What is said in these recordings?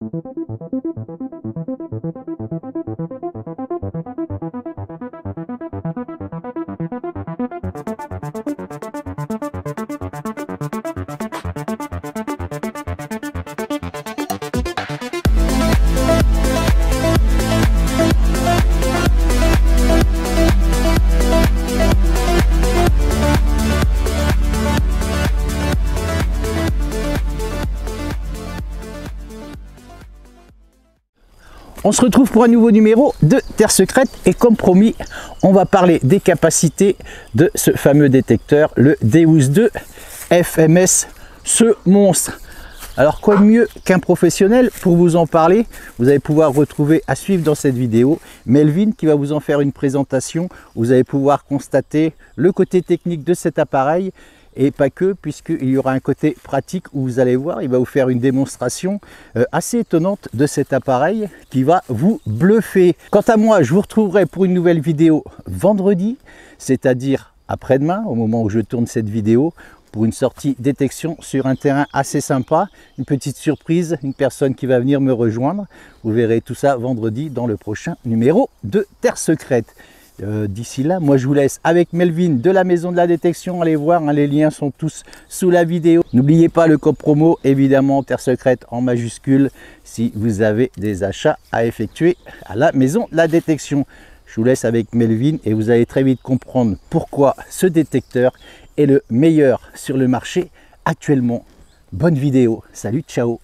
On se retrouve pour un nouveau numéro de Terre Secrète et comme promis, on va parler des capacités de ce fameux détecteur, le Deus 2 FMS, ce monstre. Alors quoi de mieux qu'un professionnel pour vous en parler? Vous allez pouvoir retrouver à suivre dans cette vidéo Melvin qui va vous en faire une présentation. Vous allez pouvoir constater le côté technique de cet appareil. Et pas que, puisqu'il y aura un côté pratique où vous allez voir, il va vous faire une démonstration assez étonnante de cet appareil qui va vous bluffer. Quant à moi, je vous retrouverai pour une nouvelle vidéo vendredi, c'est-à-dire après-demain, au moment où je tourne cette vidéo, pour une sortie détection sur un terrain assez sympa, une petite surprise, une personne qui va venir me rejoindre. Vous verrez tout ça vendredi dans le prochain numéro de Terre Secrète. D'ici là, moi je vous laisse avec Melvin de la maison de la détection. Allez voir, hein, les liens sont tous sous la vidéo. N'oubliez pas le code promo, évidemment, Terre Secrète en majuscule, si vous avez des achats à effectuer à la maison de la détection. Je vous laisse avec Melvin et vous allez très vite comprendre pourquoi ce détecteur est le meilleur sur le marché actuellement. Bonne vidéo, salut, ciao.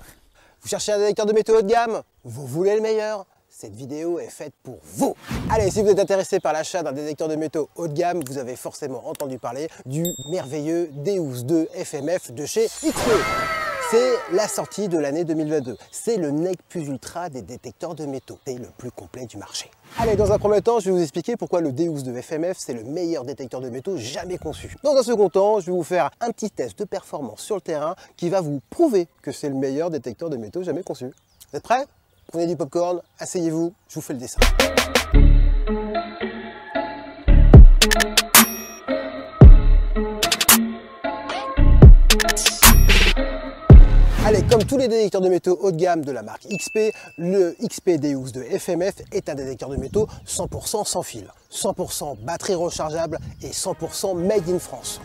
Vous cherchez un détecteur de métaux haut de gamme? Vous voulez le meilleur? Cette vidéo est faite pour vous. Allez, si vous êtes intéressé par l'achat d'un détecteur de métaux haut de gamme, vous avez forcément entendu parler du merveilleux Deus 2 FMF de chez XP. C'est la sortie de l'année 2022. C'est le nec plus ultra des détecteurs de métaux. C'est le plus complet du marché. Allez, dans un premier temps, je vais vous expliquer pourquoi le Deus 2 FMF, c'est le meilleur détecteur de métaux jamais conçu. Dans un second temps, je vais vous faire un petit test de performance sur le terrain qui va vous prouver que c'est le meilleur détecteur de métaux jamais conçu. Vous êtes prêts? Prenez du popcorn, asseyez-vous, je vous fais le dessin. Allez, comme tous les détecteurs de métaux haut de gamme de la marque XP, le XP Deus 2 FMF est un détecteur de métaux 100% sans fil, 100% batterie rechargeable et 100% made in France.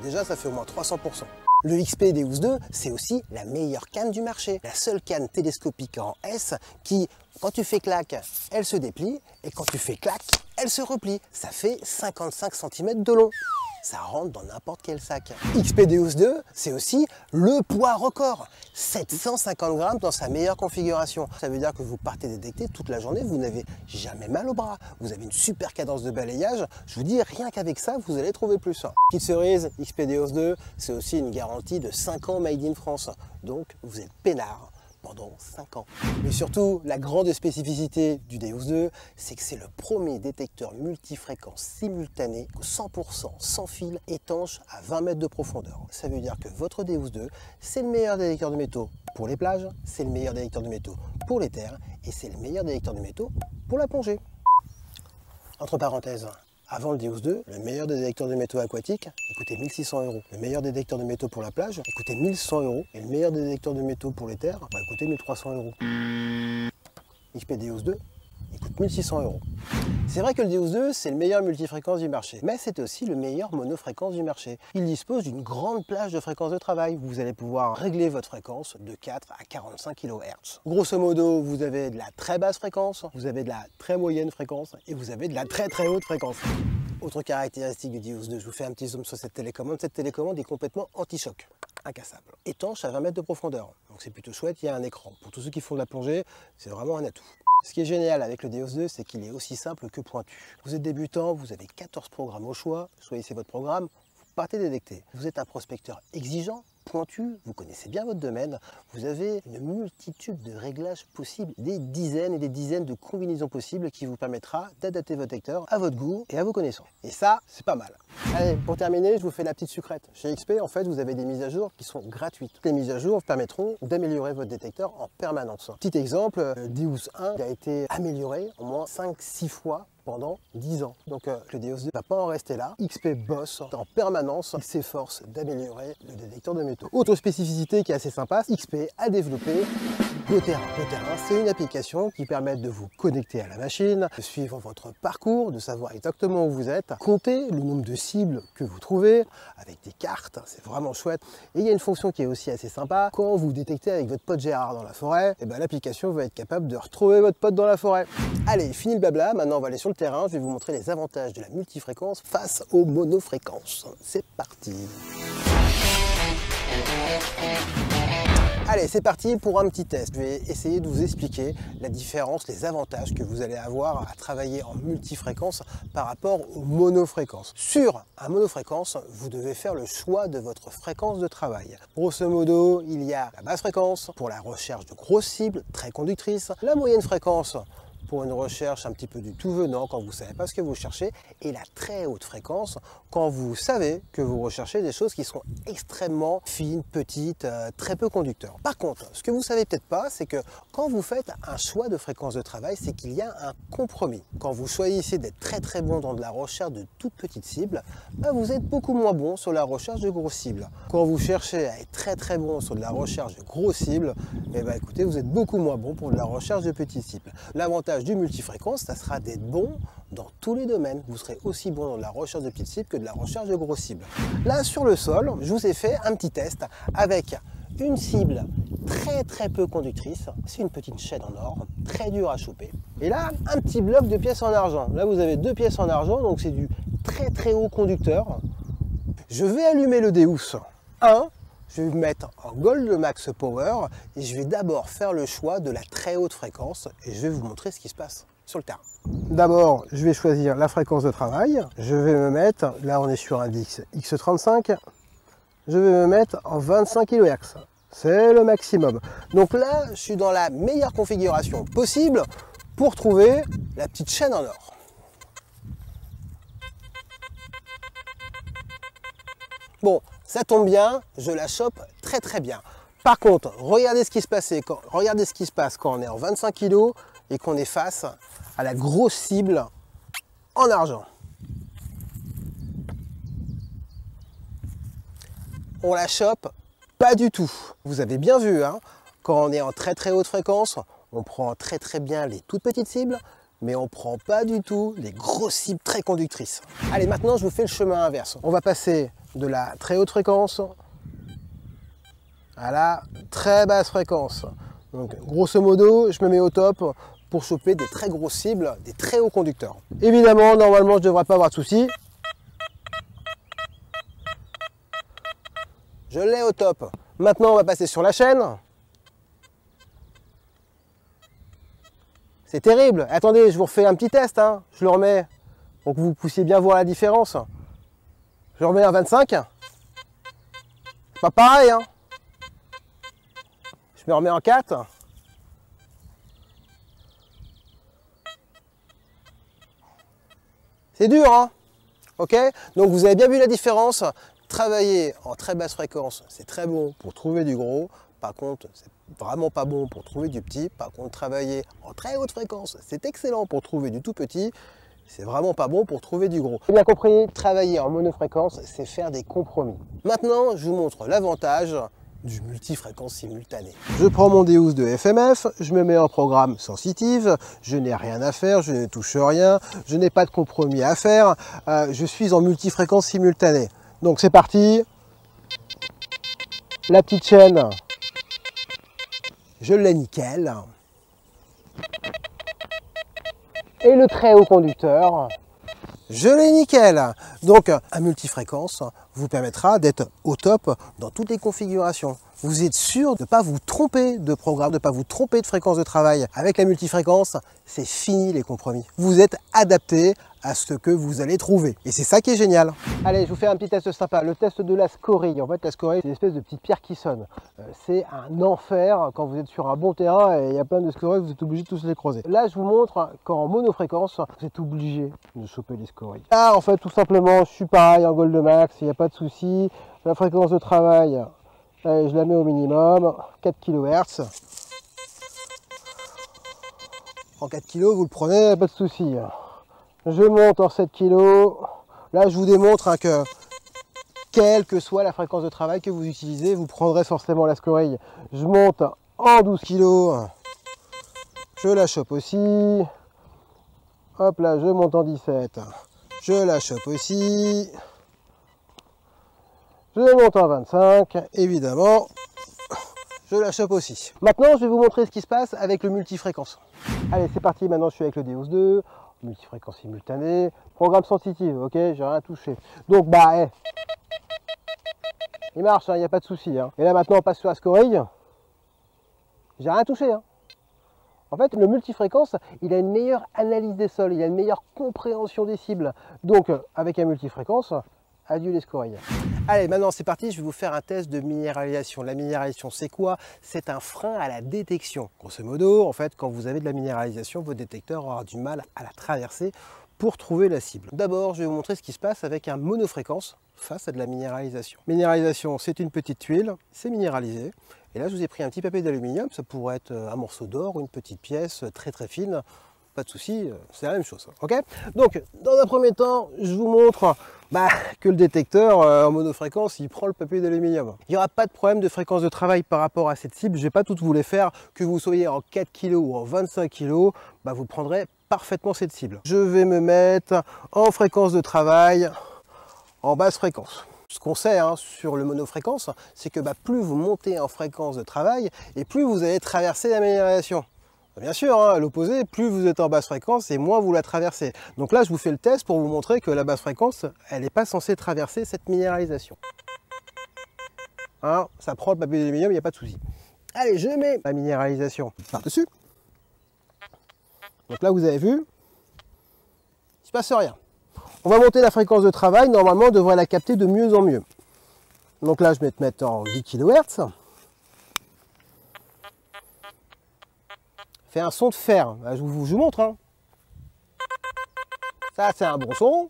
Déjà, ça fait au moins 300%. Le XP Deus 2, c'est aussi la meilleure canne du marché. La seule canne télescopique en S qui, quand tu fais clac, elle se déplie et quand tu fais clac, elle se replie. Ça fait 55 cm de long. Ça rentre dans n'importe quel sac. XP Deus 2, c'est aussi le poids record. 750 grammes dans sa meilleure configuration. Ça veut dire que vous partez détecter toute la journée, vous n'avez jamais mal au bras. Vous avez une super cadence de balayage. Je vous dis, rien qu'avec ça, vous allez trouver plus. Petite cerise, XP Deus 2, c'est aussi une garantie de 5 ans made in France. Donc, vous êtes peinard pendant 5 ans. Mais surtout, la grande spécificité du Deus 2, c'est que c'est le premier détecteur multifréquence simultané, 100% sans fil, étanche à 20 mètres de profondeur. Ça veut dire que votre Deus 2, c'est le meilleur détecteur de métaux pour les plages, c'est le meilleur détecteur de métaux pour les terres, et c'est le meilleur détecteur de métaux pour la plongée. Entre parenthèses, avant le Deus 2, le meilleur des détecteurs de métaux aquatiques, il coûtait 1600 €. Le meilleur détecteur de métaux pour la plage, il coûtait 1100 €. Et le meilleur des détecteurs de métaux pour les terres, il coûtait 1300 €. XP Deus 2, il coûte 1600 €. C'est vrai que le Deus 2, c'est le meilleur multifréquence du marché, mais c'est aussi le meilleur monofréquence du marché. Il dispose d'une grande plage de fréquence de travail. Vous allez pouvoir régler votre fréquence de 4 à 45 kHz. Grosso modo, vous avez de la très basse fréquence, vous avez de la très moyenne fréquence et vous avez de la très très haute fréquence. Autre caractéristique du Deus 2, je vous fais un petit zoom sur cette télécommande. Cette télécommande est complètement anti-choc, incassable, étanche à 20 mètres de profondeur. Donc c'est plutôt chouette, il y a un écran. Pour tous ceux qui font de la plongée, c'est vraiment un atout. Ce qui est génial avec le Deus 2, c'est qu'il est aussi simple que pointu. Vous êtes débutant, vous avez 14 programmes au choix, choisissez votre programme, vous partez détecter. Vous êtes un prospecteur exigeant, pointu, vous connaissez bien votre domaine, vous avez une multitude de réglages possibles, des dizaines et des dizaines de combinaisons possibles qui vous permettra d'adapter votre détecteur à votre goût et à vos connaissances. Et ça, c'est pas mal. Allez, pour terminer, je vous fais la petite sucrète. Chez XP, en fait, vous avez des mises à jour qui sont gratuites. Les mises à jour vous permettront d'améliorer votre détecteur en permanence. Petit exemple, Deus 1 a été amélioré au moins 5-6 fois pendant 10 ans. Donc le Deus 2 ne va pas en rester là. XP bosse en permanence, il s'efforce d'améliorer le détecteur de métaux. Autre spécificité qui est assez sympa, XP a développé GoTerrain. GoTerrain, c'est une application qui permet de vous connecter à la machine, de suivre votre parcours, de savoir exactement où vous êtes, compter le nombre de cibles que vous trouvez avec des cartes, c'est vraiment chouette. Et il y a une fonction qui est aussi assez sympa. Quand vous détectez avec votre pote Gérard dans la forêt, et ben l'application va être capable de retrouver votre pote dans la forêt. Allez, fini le blabla, maintenant on va aller sur le terrain. Je vais vous montrer les avantages de la multifréquence face aux monofréquences. C'est parti. Allez, c'est parti pour un petit test. Je vais essayer de vous expliquer la différence, les avantages que vous allez avoir à travailler en multifréquence par rapport aux monofréquences. Sur un monofréquence, vous devez faire le choix de votre fréquence de travail. Grosso modo, il y a la basse fréquence pour la recherche de grosses cibles très conductrices, la moyenne fréquence pour une recherche un petit peu du tout venant quand vous ne savez pas ce que vous cherchez, et la très haute fréquence quand vous savez que vous recherchez des choses qui sont extrêmement fines, petites, très peu conducteurs. Par contre, ce que vous ne savez peut-être pas, c'est que quand vous faites un choix de fréquence de travail, c'est qu'il y a un compromis. Quand vous choisissez d'être très bon dans de la recherche de toutes petites cibles, vous êtes beaucoup moins bon sur la recherche de grosses cibles. Quand vous cherchez à être très bon sur de la recherche de grosses cibles, écoutez, vous êtes beaucoup moins bon pour de la recherche de petites cibles. L'avantage du multifréquence, ça sera d'être bon dans tous les domaines. Vous serez aussi bon dans la recherche de petites cibles que de la recherche de grosses cibles. Là, sur le sol, je vous ai fait un petit test avec une cible très peu conductrice. C'est une petite chaîne en or, très dur à choper. Et là, un petit bloc de pièces en argent. Là, vous avez 2 pièces en argent, donc c'est du très haut conducteur. Je vais allumer le Deus 1. Je vais mettre en Gold Max Power et je vais d'abord faire le choix de la très haute fréquence et je vais vous montrer ce qui se passe sur le terrain. D'abord, je vais choisir la fréquence de travail. Je vais me mettre, là on est sur un X35, je vais me mettre en 25 kHz. C'est le maximum. Donc là, je suis dans la meilleure configuration possible pour trouver la petite chaîne en or. Bon, ça tombe bien, je la chope très bien. Par contre, regardez ce qui se passe quand on est en 25 kg et qu'on est face à la grosse cible en argent. On la chope pas du tout. Vous avez bien vu, hein, quand on est en très haute fréquence, on prend très bien les toutes petites cibles, mais on ne prend pas du tout les grosses cibles très conductrices. Allez, maintenant je vous fais le chemin inverse. On va passer de la très haute fréquence à la très basse fréquence. Donc grosso modo, je me mets au top pour choper des très grosses cibles, des très hauts conducteurs. Évidemment, normalement, je ne devrais pas avoir de soucis. Je l'ai au top. Maintenant, on va passer sur la chaîne. C'est terrible. Attendez, je vous refais un petit test, hein. Je le remets pour que vous puissiez bien voir la différence. Je remets un 25. C'est pas pareil, hein. Je me remets en 4. C'est dur, hein. Ok? Donc vous avez bien vu la différence. Travailler en très basse fréquence, c'est très bon pour trouver du gros. Par contre, c'est vraiment pas bon pour trouver du petit. Par contre, travailler en très haute fréquence, c'est excellent pour trouver du tout petit. C'est vraiment pas bon pour trouver du gros. Vous avez bien compris, travailler en monofréquence, c'est faire des compromis. Maintenant, je vous montre l'avantage du multifréquence simultané. Je prends mon Deus de FMF, je me mets en programme sensitive, je n'ai rien à faire, je ne touche rien, je n'ai pas de compromis à faire, je suis en multifréquence simultanée. Donc c'est parti, la petite chaîne, je l'ai nickel, et le très haut conducteur, je l'ai nickel. Donc un multifréquence vous permettra d'être au top dans toutes les configurations. Vous êtes sûr de ne pas vous tromper de programme, de ne pas vous tromper de fréquence de travail. Avec la multifréquence, c'est fini les compromis. Vous êtes adapté à ce que vous allez trouver. Et c'est ça qui est génial. Allez, je vous fais un petit test sympa. Le test de la scorie. En fait, la scorie, c'est une espèce de petite pierre qui sonne. C'est un enfer quand vous êtes sur un bon terrain et il y a plein de scories, vous êtes obligé de tous les creuser. Là, je vous montre qu'en monofréquence, vous êtes obligé de choper les scories. Là, en fait, tout simplement, je suis pareil en Gold Max, il n'y a pas de souci. La fréquence de travail, je la mets au minimum, 4 kHz. En 4 kg, vous le prenez, pas de souci. Je monte en 7 kg. Là, je vous démontre que quelle que soit la fréquence de travail que vous utilisez, vous prendrez forcément la scorie. Je monte en 12 kg. Je la chope aussi. Hop là, je monte en 17. Je la chope aussi. Je monte en 25. Évidemment, je la chope aussi. Maintenant, je vais vous montrer ce qui se passe avec le multifréquence. Allez, c'est parti. Maintenant, je suis avec le Deus 2. Multifréquence simultanée. Programme sensitive, ok, j'ai rien touché. Donc, bah, il marche, il n'y a pas de souci. Hein. Et là, maintenant, on passe sur la scoring. J'ai rien touché. Hein. En fait, le multifréquence, il a une meilleure analyse des sols, il a une meilleure compréhension des cibles. Donc, avec un multifréquence, adieu les scories. Allez, maintenant c'est parti, je vais vous faire un test de minéralisation. La minéralisation, c'est quoi? C'est un frein à la détection. Grosso modo, en fait, quand vous avez de la minéralisation, votre détecteur aura du mal à la traverser pour trouver la cible. D'abord, je vais vous montrer ce qui se passe avec un monofréquence face à de la minéralisation. Minéralisation, c'est une petite tuile, c'est minéralisé. Et là, je vous ai pris un petit papier d'aluminium, ça pourrait être un morceau d'or ou une petite pièce très très fine. Pas de souci, c'est la même chose. Ok. Donc, dans un premier temps, je vous montre que le détecteur en monofréquence, il prend le papier d'aluminium. Il n'y aura pas de problème de fréquence de travail par rapport à cette cible. Je ne vais pas toutes vous les faire, que vous soyez en 4 kg ou en 25 kg, vous prendrez parfaitement cette cible. Je vais me mettre en fréquence de travail, en basse fréquence. Ce qu'on sait sur le monofréquence, c'est que plus vous montez en fréquence de travail et plus vous allez traverser la minéralisation. Bien sûr, à l'opposé, plus vous êtes en basse fréquence et moins vous la traversez. Donc là, je vous fais le test pour vous montrer que la basse fréquence, elle n'est pas censée traverser cette minéralisation. Ça prend le papier d'aluminium, il n'y a pas de souci. Allez, je mets la minéralisation par-dessus. Donc là, vous avez vu, il ne se passe rien. On va monter la fréquence de travail, normalement on devrait la capter de mieux en mieux. Donc là je vais te mettre en 10 kHz. Fait un son de fer, là, je vous montre. Ça c'est un bon son.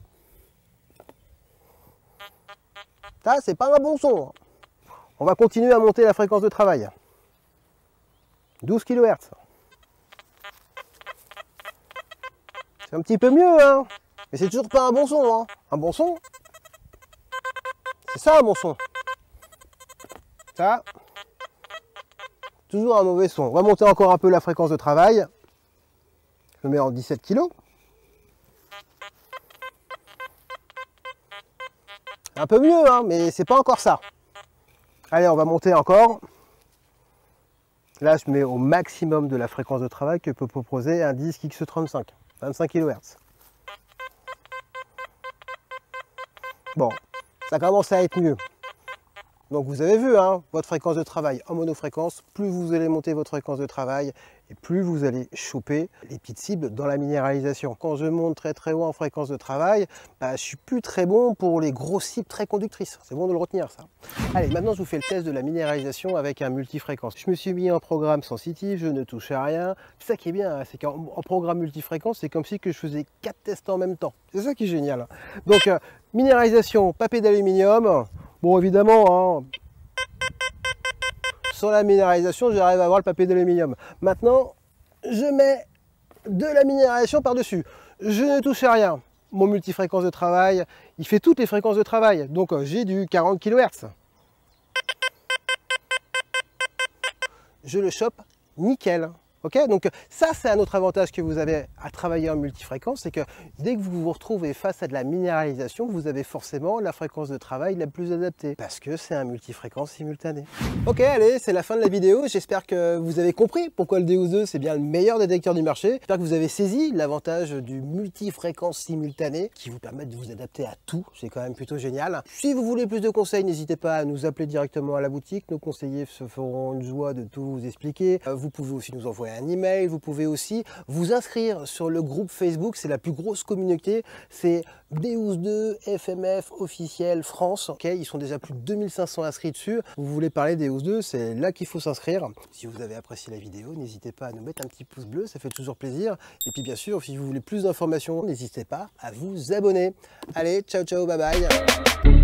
Ça c'est pas un bon son. On va continuer à monter la fréquence de travail. 12 kHz. C'est un petit peu mieux, mais c'est toujours pas un bon son. Un bon son, c'est ça un bon son. Ça, toujours un mauvais son. On va monter encore un peu la fréquence de travail. Je le mets en 17 kg. Un peu mieux, mais c'est pas encore ça. Allez, on va monter encore. Là, je mets au maximum de la fréquence de travail que peut proposer un disque X35, 25 kHz. Bon, ça commence à être mieux. Donc vous avez vu, votre fréquence de travail en monofréquence, plus vous allez monter votre fréquence de travail et plus vous allez choper les petites cibles dans la minéralisation. Quand je monte très très haut en fréquence de travail, je suis plus très bon pour les grosses cibles très conductrices. C'est bon de le retenir ça. Allez, maintenant je vous fais le test de la minéralisation avec un multifréquence. Je me suis mis en programme sensitif, je ne touche à rien. C'est ça qui est bien, c'est qu'en programme multifréquence, c'est comme si que je faisais 4 tests en même temps. C'est ça qui est génial. Donc minéralisation, papier d'aluminium. Bon, évidemment, sans la minéralisation, j'arrive à avoir le papier d'aluminium. Maintenant, je mets de la minéralisation par-dessus. Je ne touche à rien. Mon multifréquence de travail, il fait toutes les fréquences de travail. Donc, j'ai du 40 kHz. Je le chope nickel. Ok, donc ça c'est un autre avantage que vous avez à travailler en multifréquence, c'est que dès que vous vous retrouvez face à de la minéralisation, vous avez forcément la fréquence de travail la plus adaptée, parce que c'est un multifréquence simultané. Ok, allez, c'est la fin de la vidéo, j'espère que vous avez compris pourquoi le Deus 2 c'est bien le meilleur détecteur du marché. J'espère que vous avez saisi l'avantage du multifréquence simultané, qui vous permet de vous adapter à tout, c'est quand même plutôt génial. Si vous voulez plus de conseils, n'hésitez pas à nous appeler directement à la boutique, nos conseillers se feront une joie de tout vous expliquer. Vous pouvez aussi nous envoyer un email, vous pouvez aussi vous inscrire sur le groupe Facebook, c'est la plus grosse communauté, c'est Deus 2 FMF officiel France. Ok, ils sont déjà plus de 2500 inscrits dessus. Vous voulez parler Deus 2, c'est là qu'il faut s'inscrire. Si vous avez apprécié la vidéo, n'hésitez pas à nous mettre un petit pouce bleu, ça fait toujours plaisir. Et puis bien sûr, si vous voulez plus d'informations, n'hésitez pas à vous abonner. Allez, ciao ciao, bye bye.